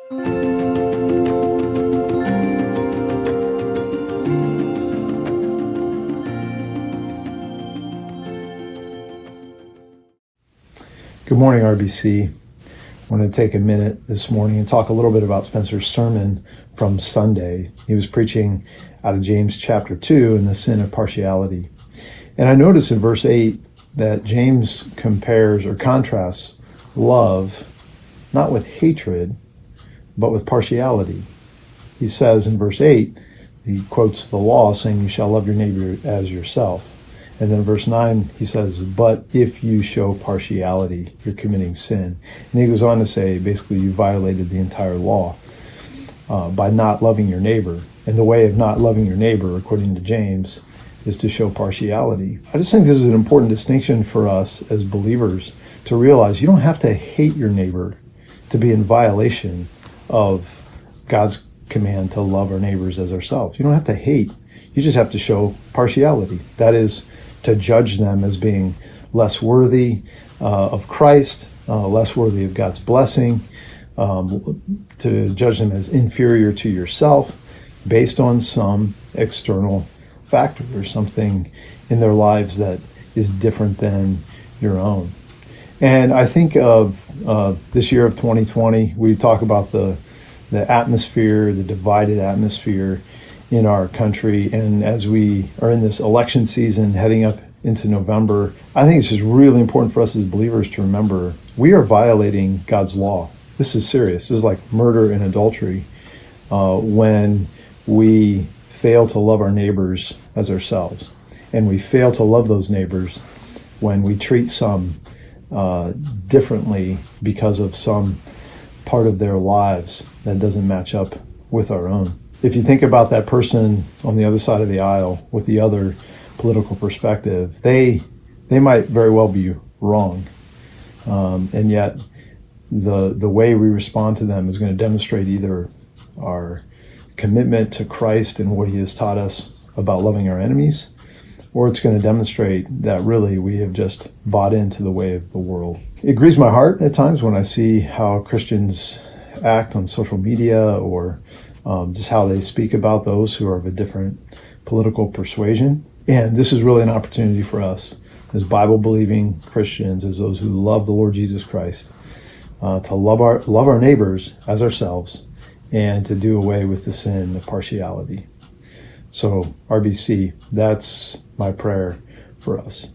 Good morning, RBC. I want to take a minute this morning and talk a little bit about Spencer's sermon from Sunday. He was preaching out of James chapter 2 and the sin of partiality. And I notice in verse 8 that James compares or contrasts love not with hatred, but with partiality. He says in verse 8, he quotes the law saying, "You shall love your neighbor as yourself." And then verse 9, he says, "But if you show partiality, you're committing sin." And he goes on to say, basically, you violated the entire law by not loving your neighbor. And the way of not loving your neighbor, according to James, is to show partiality. I just think this is an important distinction for us as believers to realize you don't have to hate your neighbor to be in violation of God's command to love our neighbors as ourselves. You don't have to hate. You just have to show partiality. That is, to judge them as being less worthy of Christ, less worthy of God's blessing, to judge them as inferior to yourself based on some external factor or something in their lives that is different than your own. And I think of this year of 2020, we talk about the atmosphere, the divided atmosphere in our country. And as we are in this election season heading up into November, I think it's just really important for us as believers to remember we are violating God's law. This is serious. This is like murder and adultery when we fail to love our neighbors as ourselves. And we fail to love those neighbors when we treat some differently because of some part of their lives that doesn't match up with our own. If you think about that person on the other side of the aisle with the other political perspective, they might very well be wrong. And yet the way we respond to them is going to demonstrate either our commitment to Christ and what he has taught us about loving our enemies, or it's going to demonstrate that really we have just bought into the way of the world. It grieves my heart at times when I see how Christians act on social media or just how they speak about those who are of a different political persuasion. And this is really an opportunity for us as Bible-believing Christians, as those who love the Lord Jesus Christ, to love our neighbors as ourselves and to do away with the sin of partiality. So RBC, that's my prayer for us.